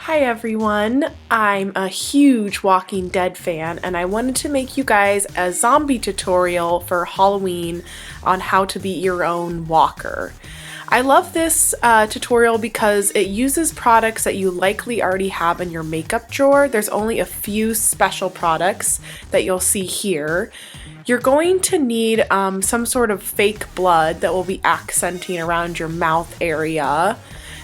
Hi everyone, I'm a huge Walking Dead fan and I wanted to make you guys a zombie tutorial for Halloween on how to be your own walker. I love this tutorial because it uses products that you likely already have in your makeup drawer. There's only a few special products that you'll see here. You're going to need some sort of fake blood that will be accenting around your mouth area.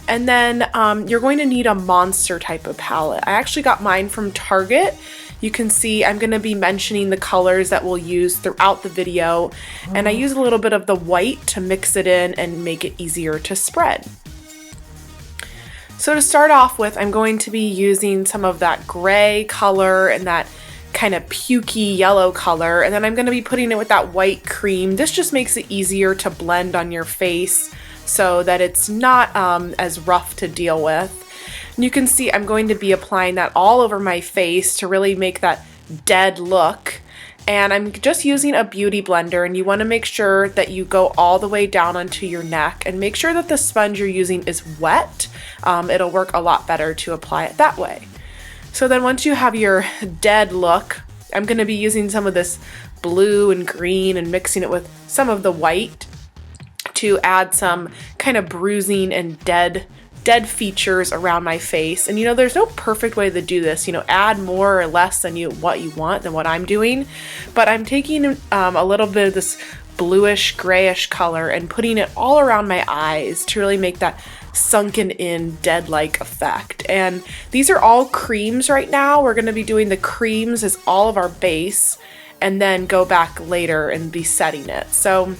And then you're going to need a monster type of palette. I actually got mine from Target. You can see I'm going to be mentioning the colors that we'll use throughout the video. And I use a little bit of the white to mix it in and make it easier to spread. So to start off with, I'm going to be using some of that gray color and that kind of pukey yellow color. And then I'm going to be putting it with that white cream. This just makes it easier to blend on your face, so that it's not as rough to deal with. And you can see I'm going to be applying that all over my face to really make that dead look. And I'm just using a beauty blender, and you want to make sure that you go all the way down onto your neck and make sure that the sponge you're using is wet. It'll work a lot better to apply it that way. So then once you have your dead look, I'm going to be using some of this blue and green and mixing it with some of the white to add some kind of bruising and dead features around my face. And there's no perfect way to do this. Add more or less than what you want than what I'm doing. But I'm taking a little bit of this bluish grayish color and putting it all around my eyes to really make that sunken in dead-like effect. And these are all creams right now. We're going to be doing the creams as all of our base and then go back later and be setting it. So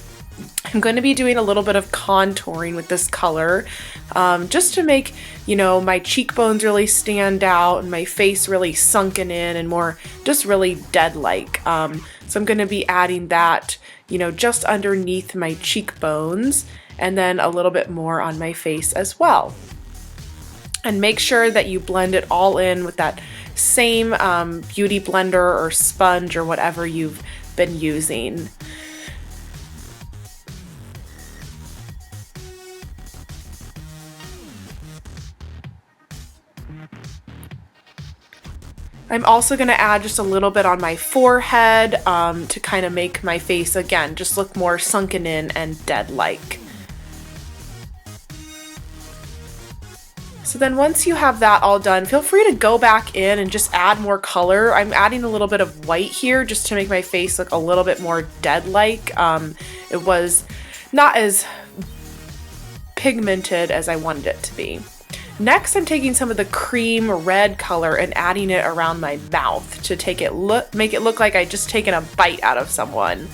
I'm going to be doing a little bit of contouring with this color just to make, my cheekbones really stand out and my face really sunken in and more just really dead-like. So I'm going to be adding that, just underneath my cheekbones and then a little bit more on my face as well. And make sure that you blend it all in with that same beauty blender or sponge or whatever you've been using. I'm also going to add just a little bit on my forehead to kind of make my face, again, just look more sunken in and dead-like. So then once you have that all done, feel free to go back in and just add more color. I'm adding a little bit of white here just to make my face look a little bit more dead-like. It was not as pigmented as I wanted it to be. Next, I'm taking some of the cream red color and adding it around my mouth to make it look like I just taken a bite out of someone.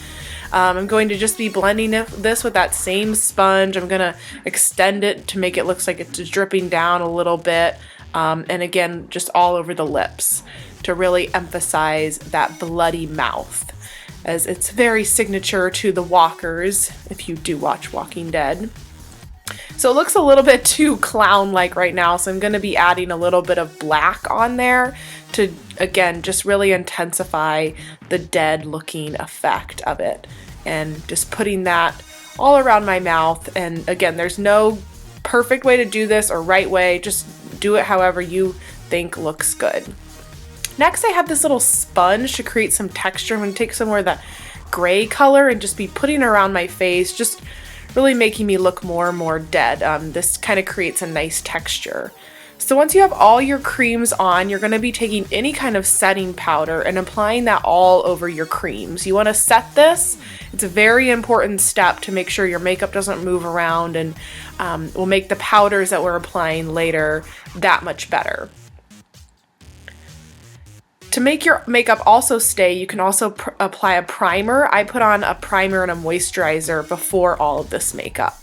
I'm going to just be blending this with that same sponge. I'm going to extend it to make it look like it's dripping down a little bit. And again, just all over the lips to really emphasize that bloody mouth, as it's very signature to the walkers if you do watch Walking Dead. So it looks a little bit too clown-like right now, so I'm going to be adding a little bit of black on there to, again, just really intensify the dead-looking effect of it. And just putting that all around my mouth. And again, there's no perfect way to do this or right way. Just do it however you think looks good. Next, I have this little sponge to create some texture. I'm going to take some more of that gray color and just be putting it around my face, just really making me look more and more dead. This kind of creates a nice texture. So once you have all your creams on, you're going to be taking any kind of setting powder and applying that all over your creams. You want to set this. It's a very important step to make sure your makeup doesn't move around, and will make the powders that we're applying later that much better. To make your makeup also stay, you can also apply a primer. I put on a primer and a moisturizer before all of this makeup.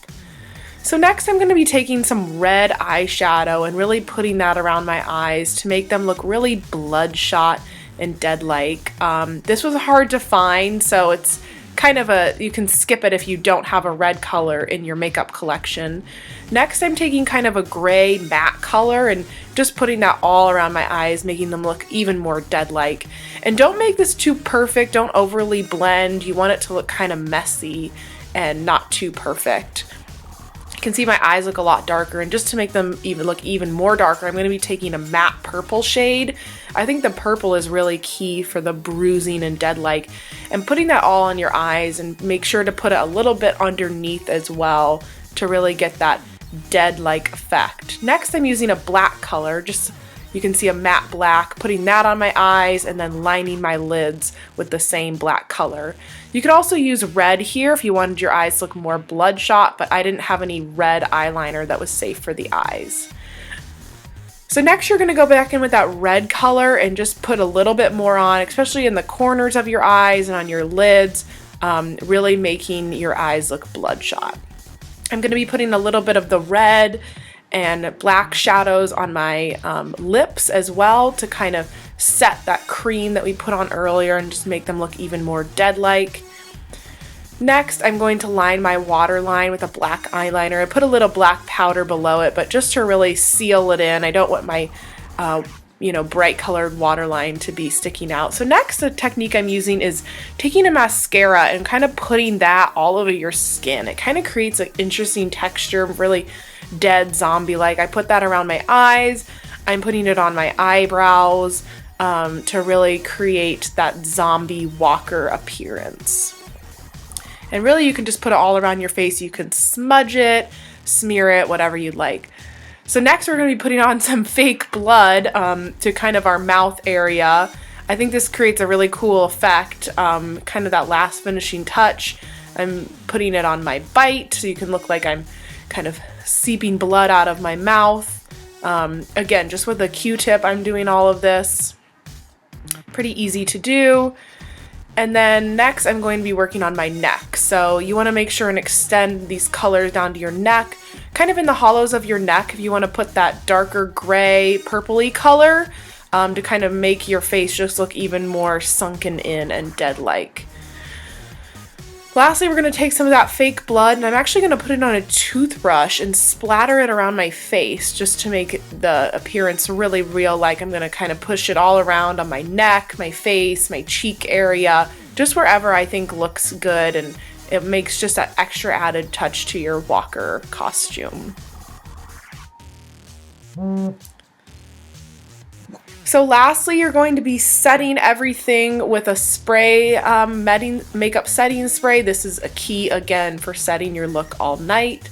So next I'm going to be taking some red eyeshadow and really putting that around my eyes to make them look really bloodshot and dead-like. This was hard to find, so it's kind of you can skip it if you don't have a red color in your makeup collection. Next, I'm taking kind of a gray matte color and just putting that all around my eyes, making them look even more dead-like. And don't make this too perfect, don't overly blend. You want it to look kind of messy and not too perfect. can see my eyes look a lot darker, and just to make them look even more darker, I'm going to be taking a matte purple shade. I think the purple is really key for the bruising and dead-like, and putting that all on your eyes, and make sure to put it a little bit underneath as well to really get that dead-like effect. Next, I'm using a black color, just you can see a matte black, putting that on my eyes and then lining my lids with the same black color. You could also use red here if you wanted your eyes to look more bloodshot, but I didn't have any red eyeliner that was safe for the eyes. So next you're going to go back in with that red color and just put a little bit more on, especially in the corners of your eyes and on your lids, really making your eyes look bloodshot. I'm going to be putting a little bit of the red and black shadows on my lips as well to kind of set that cream that we put on earlier and just make them look even more dead-like. Next, I'm going to line my waterline with a black eyeliner. I put a little black powder below it, but just to really seal it in. I don't want my bright colored waterline to be sticking out. So next, the technique I'm using is taking a mascara and kind of putting that all over your skin. It kind of creates an interesting texture, really dead zombie-like. I put that around my eyes. I'm putting it on my eyebrows to really create that zombie walker appearance. And really you can just put it all around your face. You can smudge it, smear it, whatever you'd like. So next we're going to be putting on some fake blood to kind of our mouth area. I think this creates a really cool effect, kind of that last finishing touch. I'm putting it on my bite so you can look like I'm kind of seeping blood out of my mouth. Again, just with a Q-tip I'm doing all of this. Pretty easy to do. And then next I'm going to be working on my neck. So you want to make sure and extend these colors down to your neck, kind of in the hollows of your neck if you want to put that darker gray purpley color to kind of make your face just look even more sunken in and dead-like. Lastly, we're going to take some of that fake blood, and I'm actually going to put it on a toothbrush and splatter it around my face just to make the appearance really real. Like I'm going to kind of push it all around on my neck, my face, my cheek area, just wherever I think looks good, and it makes just that extra added touch to your walker costume. So lastly, you're going to be setting everything with a spray, makeup setting spray. This is a key, again, for setting your look all night.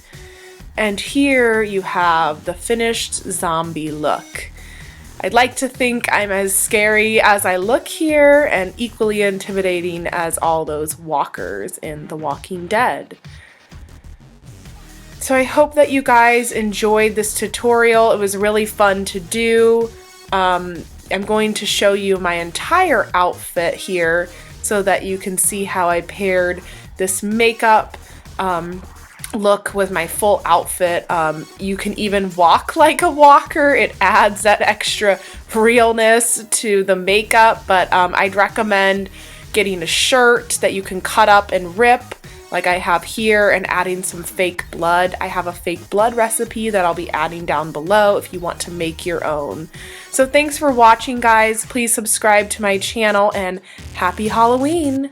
And here you have the finished zombie look. I'd like to think I'm as scary as I look here and equally intimidating as all those walkers in The Walking Dead. So I hope that you guys enjoyed this tutorial. It was really fun to do. I'm going to show you my entire outfit here so that you can see how I paired this makeup look with my full outfit. You can even walk like a walker. It adds that extra realness to the makeup, but I'd recommend getting a shirt that you can cut up and rip like I have here, and adding some fake blood. I have a fake blood recipe that I'll be adding down below if you want to make your own. So thanks for watching, guys. Please subscribe to my channel, and happy Halloween!